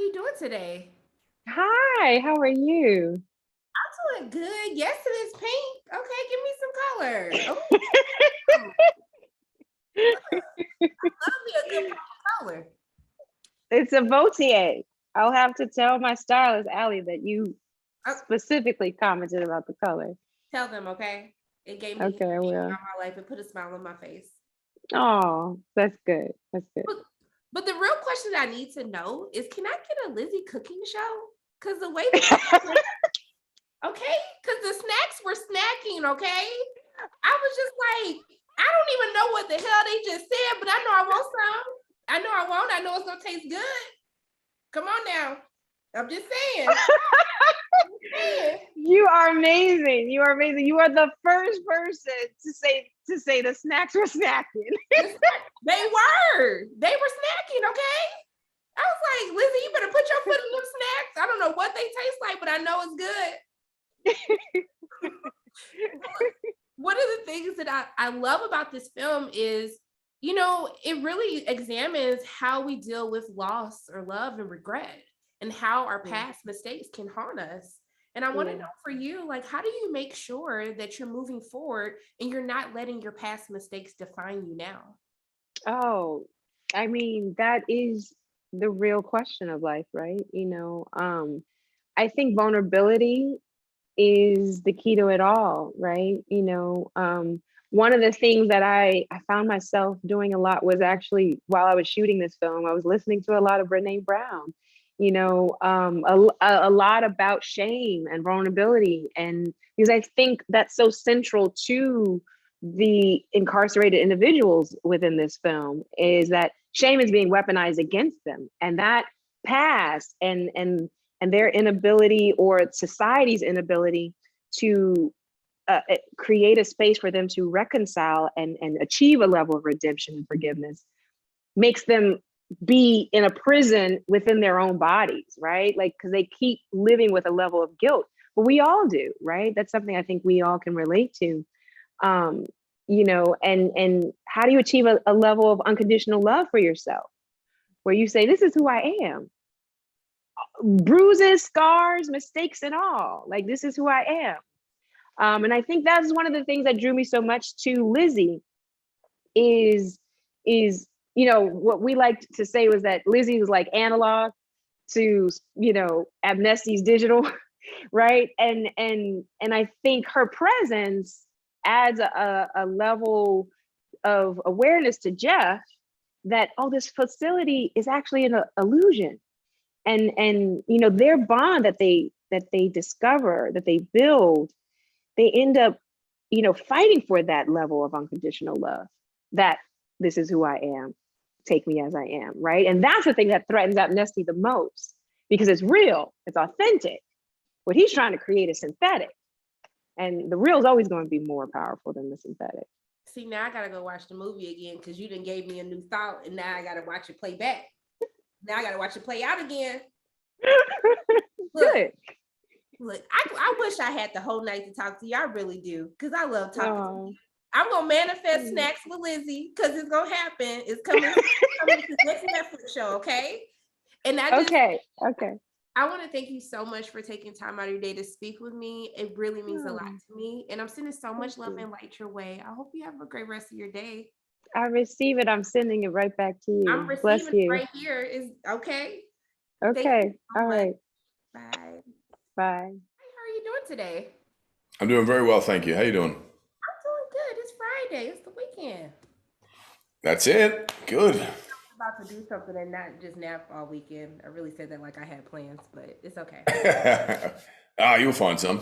you doing today? Hi, how are you? I'm doing good. Yes, it is pink. Okay, give me some color. Oh, love me a good pop of color. It's a Vautier. I'll have to tell my stylist, Allie, that you Oh, specifically commented about the color. tell them, okay? It gave me Okay, I will. my life. It put a smile on my face. Oh, that's good. That's good. But, but the real question I need to know is, can I get a Lizzy cooking show? Because the way the okay, because the snacks were snacking. Okay, I was just like, I don't even know what the hell they just said, but I know I want some. I know I won't. I know it's gonna taste good. Come on now. I'm just saying. You are amazing. You are amazing. You are the first person to say the snacks were snacking. They were snacking, okay? I was like, Lizzy, you better put your foot in them snacks. I don't know what they taste like, but I know it's good. One of the things that I love about this film is, it really examines how we deal with loss or love and regret and how our past mistakes can haunt us. And I want to know for you, like, how do you make sure that you're moving forward and you're not letting your past mistakes define you now? Oh, I mean, that is the real question of life, right? I think vulnerability is the key to it all, right? One of the things that I found myself doing a lot was actually while I was shooting this film, I was listening to a lot of Brene Brown, a lot about shame and vulnerability. And because I think that's so central to the incarcerated individuals within this film is that shame is being weaponized against them. And that past and their inability or society's inability to create a space for them to reconcile and achieve a level of redemption and forgiveness makes them be in a prison within their own bodies, right? Like, because they keep living with a level of guilt. But we all do, right? That's something I think we all can relate to. Um, and how do you achieve a level of unconditional love for yourself where you say, this is who I am, bruises, scars, mistakes, and all. Like, this is who I am. And I think that's one of the things that drew me so much to Lizzy is what we like to say was that Lizzy was like analog to Amnesty's digital, right? And I think her presence adds a level of awareness to Jeff that this facility is actually an illusion, and their bond that they discover, that they build, they end up fighting for that level of unconditional love, that this is who I am, take me as I am, right? And that's the thing that threatens Amnesty the most, because it's real, it's authentic. What he's trying to create is synthetic, and the real is always going to be more powerful than the synthetic. See, now I gotta go watch the movie again because you done gave me a new thought, and now I gotta watch it play back. Now I gotta watch it play out again. Good. Look, I wish I had the whole night to talk to you. I really do, because I love talking to you. I'm gonna manifest snacks with Lizzy because it's gonna happen. It's coming to the next Netflix show, okay? And okay. I want to thank you so much for taking time out of your day to speak with me. It really means a lot to me, and I'm sending so much love and light your way. I hope you have a great rest of your day. I receive it. I'm sending it right back to you. I'm receiving it right here. Is okay. Okay. All right. Bye. Bye. How are you doing today? I'm doing very well, thank you. How you doing? I'm doing good. It's Friday. It's the weekend. That's it. Good. I'm about to do something and not just nap all weekend. I really said that like I had plans, but it's okay. You'll find some.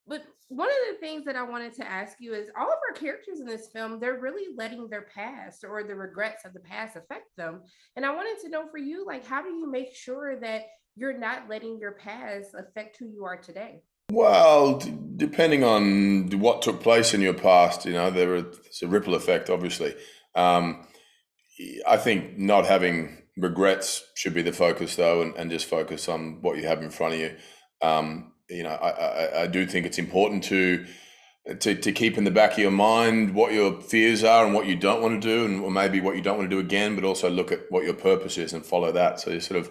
But one of the things that I wanted to ask you is all of our characters in this film, they're really letting their past or the regrets of the past affect them. And I wanted to know for you, like, how do you make sure that you're not letting your past affect who you are today? Well, depending on what took place in your past, there's a ripple effect, obviously. I think not having regrets should be the focus, though, and just focus on what you have in front of you. I do think it's important to to keep in the back of your mind what your fears are and what you don't want to do, and or maybe what you don't want to do again, but also look at what your purpose is and follow that. So you sort of,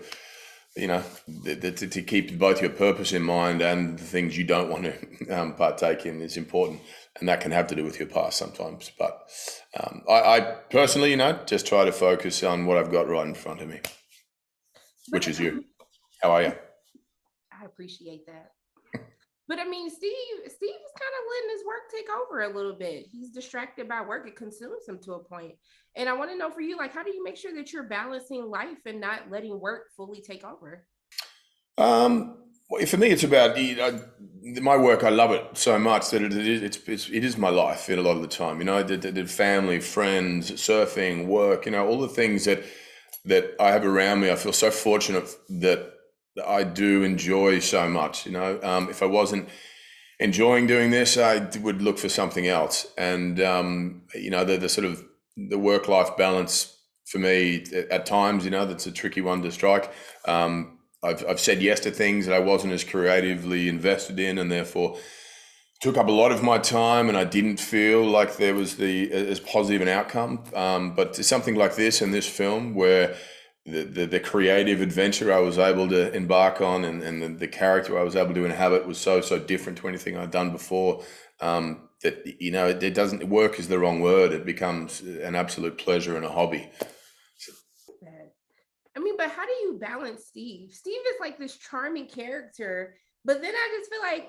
to keep both your purpose in mind and the things you don't want to partake in is important. And that can have to do with your past sometimes. But I personally, just try to focus on what I've got right in front of me, which is you. How are you? I appreciate that. But I mean, Steve is kind of letting his work take over a little bit. He's distracted by work. It consumes him to a point. And I want to know for you, like, how do you make sure that you're balancing life and not letting work fully take over? For me, it's about my work. I love it so much that it is my life in a lot of the time. The family, friends, surfing, work. All the things that I have around me. I feel so fortunate that I do enjoy so much. If I wasn't enjoying doing this, I would look for something else. And the sort of the work-life balance for me at times, that's a tricky one to strike. I've said yes to things that I wasn't as creatively invested in, and therefore took up a lot of my time, and I didn't feel like there was as positive an outcome. But something like this in this film, where the creative adventure I was able to embark on and the character I was able to inhabit was so different to anything I'd done before, that it doesn't, work is the wrong word. It becomes an absolute pleasure and a hobby. I mean, but how do you balance Steve? Steve is like this charming character, but then I just feel like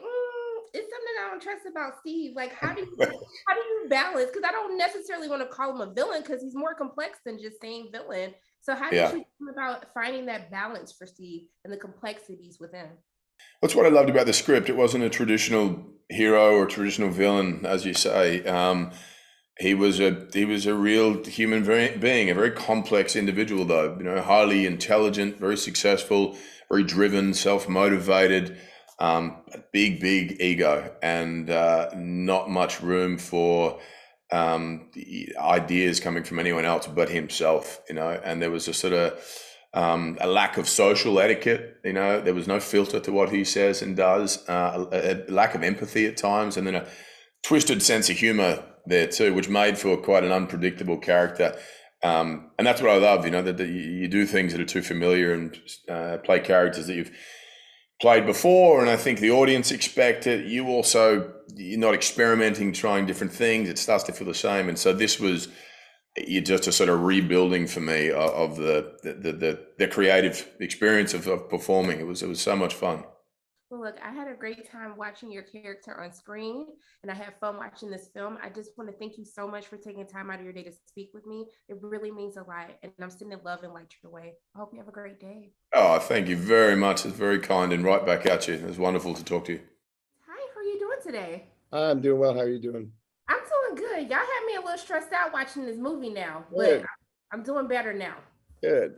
it's something I don't trust about Steve. Like, how do you balance? Because I don't necessarily want to call him a villain, because he's more complex than just saying villain. So how did you think about finding that balance for Steve and the complexities within? That's what I loved about the script. It wasn't a traditional hero or traditional villain, as you say. He was a real human being, a very complex individual, though. Highly intelligent, very successful, very driven, self-motivated, big ego, and not much room for ideas coming from anyone else but himself. And there was a sort of a lack of social etiquette. There was no filter to what he says and does. A lack of empathy at times, and then a twisted sense of humor there too, which made for quite an unpredictable character. And that's what I love, that you do things that are too familiar and play characters that you've played before. And I think the audience expect it. You're not experimenting, trying different things. It starts to feel the same. And so this was just a sort of rebuilding for me of the creative experience of performing. It was so much fun. Well, look, I had a great time watching your character on screen, and I had fun watching this film. I just want to thank you so much for taking time out of your day to speak with me. It really means a lot, and I'm sending love and light your way. I hope you have a great day. Oh, thank you very much. It's very kind, and right back at you. It was wonderful to talk to you. Hi, how are you doing today? I'm doing well. How are you doing? I'm doing good. Y'all had me a little stressed out watching this movie now, but I'm doing better now. Good.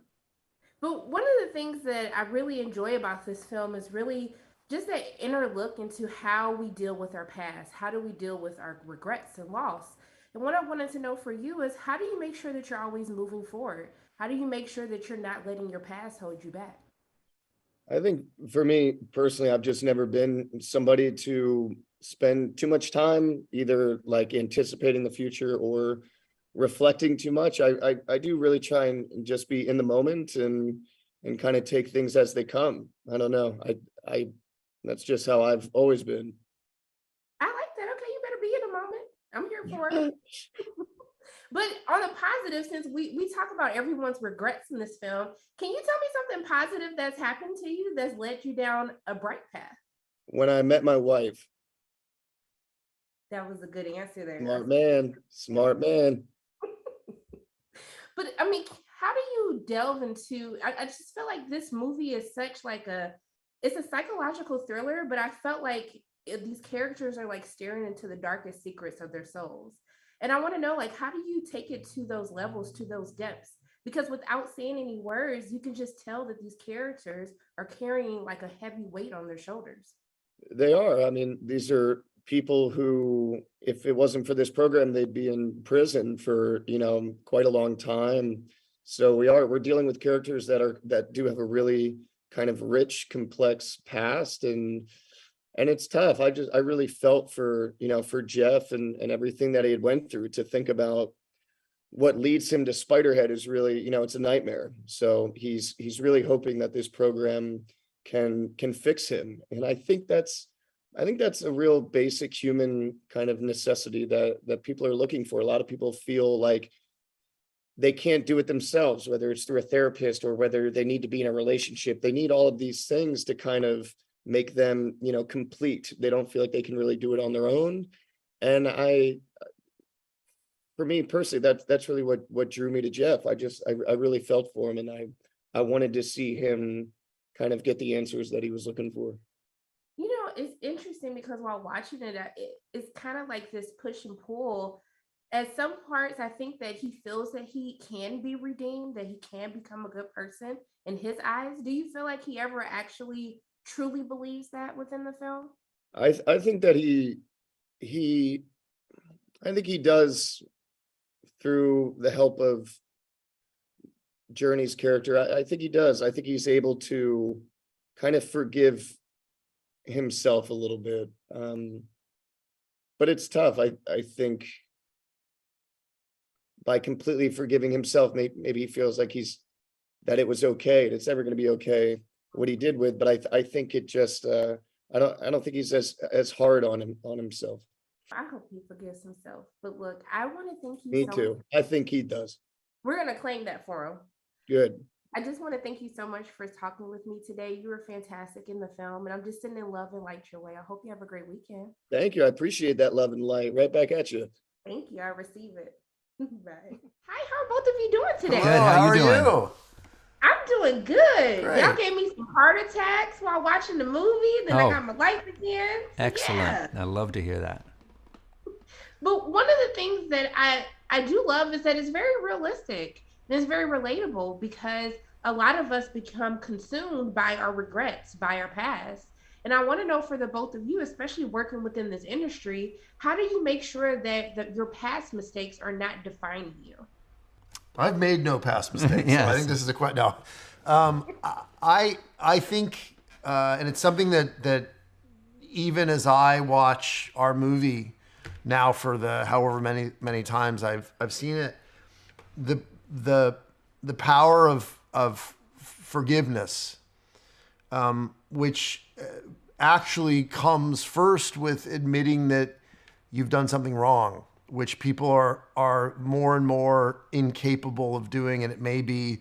But one of the things that I really enjoy about this film is really just that inner look into how we deal with our past. How do we deal with our regrets and loss? And what I wanted to know for you is, how do you make sure that you're always moving forward? How do you make sure that you're not letting your past hold you back? I think for me personally, I've just never been somebody to spend too much time either like anticipating the future or reflecting too much. I do really try and just be in the moment and kind of take things as they come. I don't know. I that's just how I've always been. I like that. Okay, you better be in the moment. I'm here for it. But on a positive, since we talk about everyone's regrets in this film, can you tell me something positive that's happened to you that's led you down a bright path? When I met my wife. That was a good answer there. Smart man. But I mean, how do you delve into, I just feel like this movie is such like it's a psychological thriller, but I felt like these characters are like staring into the darkest secrets of their souls. And I want to know, like, how do you take it to those levels, to those depths? Because without saying any words, you can just tell that these characters are carrying like a heavy weight on their shoulders. They are. I mean, these are people who, if it wasn't for this program, they'd be in prison for, quite a long time. So we're dealing with characters that do have a really kind of rich, complex past. And and it's tough. I really felt for, for Jeff and everything that he had went through, to think about what leads him to Spiderhead is really, it's a nightmare. So he's really hoping that this program can fix him. And I think that's a real basic human kind of necessity that people are looking for. A lot of people feel like they can't do it themselves, whether it's through a therapist or whether they need to be in a relationship. They need all of these things to kind of make them, complete. They don't feel like they can really do it on their own. And for me personally, that's really what drew me to Jeff. I really felt for him, and I wanted to see him kind of get the answers that he was looking for. It's interesting because while watching it, it's kind of like this push and pull. At some parts, I think that he feels that he can be redeemed, that he can become a good person in his eyes. Do you feel like he ever actually truly believes that within the film? I think that I think he does, through the help of Jurnee's character. I think he does. I think he's able to kind of forgive himself a little bit. But it's tough. I think by completely forgiving himself, maybe he feels like that it was okay. It's never going to be okay what he did with. But I think it just I don't think he's as hard on himself. I hope he forgives himself. But look, I want to thank you. Me too. I think he does. We're going to claim that for him. Good. I just want to thank you so much for talking with me today. You were fantastic in the film, and I'm just sending love and light your way. I hope you have a great weekend. Thank you. I appreciate that love and light. Right back at you. Thank you. I receive it. Bye. Hi, how are both of you doing today? Good. How are you? I'm doing good. Great. Y'all gave me some heart attacks while watching the movie. Then I got my life again. Excellent. Yeah. I love to hear that. But one of the things that I do love is that it's very realistic and it's very relatable, because a lot of us become consumed by our regrets, by our past. And I want to know, for the both of you, especially working within this industry, how do you make sure that your past mistakes are not defining you? I've made no past mistakes. Yes. So I think this is a question. No, I think, and it's something that even as I watch our movie now for the however many times I've seen it, the power of forgiveness, which actually comes first with admitting that you've done something wrong, which people are more and more incapable of doing. And it may be,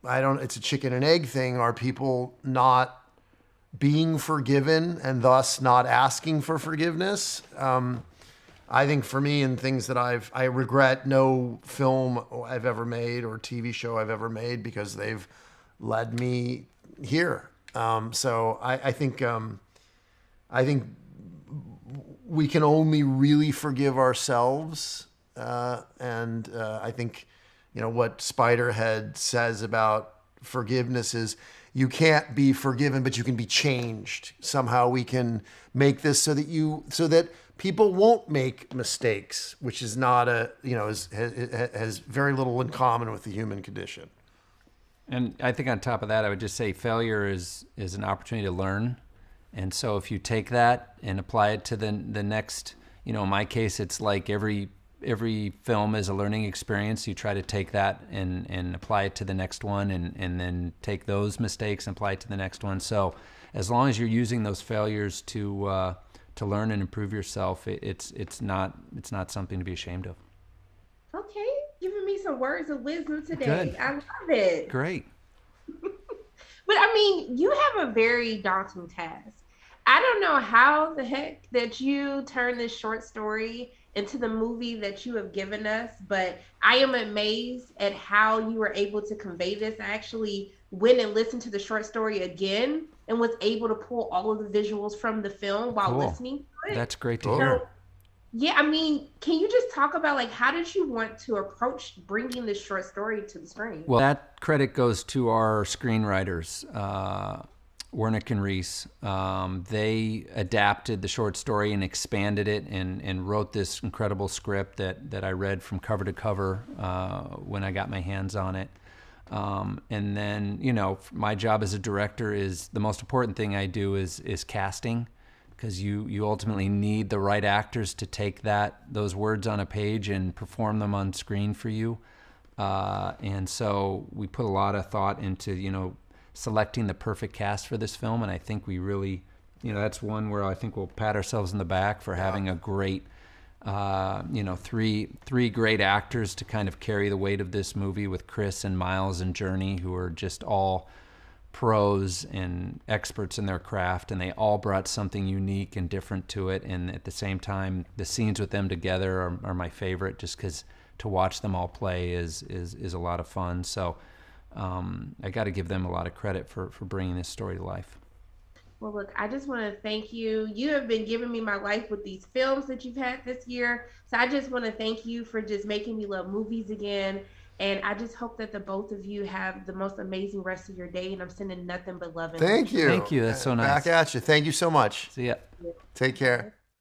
it's a chicken and egg thing. Are people not being forgiven and thus not asking for forgiveness? I think for me, and things that I regret no film I've ever made or TV show I've ever made, because they've led me here. So I think we can only really forgive ourselves. And I think, what Spiderhead says about forgiveness is, you can't be forgiven, but you can be changed. Somehow we can make this so that people won't make mistakes, which is not has very little in common with the human condition. And I think on top of that, I would just say failure is an opportunity to learn. And so if you take that and apply it to the next, in my case, it's like every film is a learning experience. You try to take that and apply it to the next one, and then take those mistakes and apply it to the next one. So as long as you're using those failures to learn and improve yourself, it's not something to be ashamed of. Okay, giving me some words of wisdom today. Good. I love it. Great. But I mean, you have a very daunting task. I don't know how the heck that you turned this short story into the movie that you have given us, but I am amazed at how you were able to convey this. I actually went and listened to the short story again and was able to pull all of the visuals from the film while listening to it. That's great to hear. So, yeah, I mean, can you just talk about, like, how did you want to approach bringing this short story to the screen? Well, that credit goes to our screenwriters, Wernick and Reese. They adapted the short story and expanded it and wrote this incredible script that I read from cover to cover when I got my hands on it. And then, my job as a director is the most important thing I do is casting, because you ultimately need the right actors to take those words on a page and perform them on screen for you. And so we put a lot of thought into, selecting the perfect cast for this film. And I think we really, that's one where I think we'll pat ourselves in the back for having a great, three great actors to kind of carry the weight of this movie, with Chris and Miles and Jurnee, who are just all pros and experts in their craft, and they all brought something unique and different to it. And at the same time, the scenes with them together are my favorite, just because to watch them all play is a lot of fun. So I got to give them a lot of credit for bringing this story to life. Well, look, I just want to thank you. You have been giving me my life with these films that you've had this year. So I just want to thank you for just making me love movies again. And I just hope that the both of you have the most amazing rest of your day. And I'm sending nothing but love. Thank you. Thank you. That's so nice. Back at you. Thank you so much. See ya. Take care.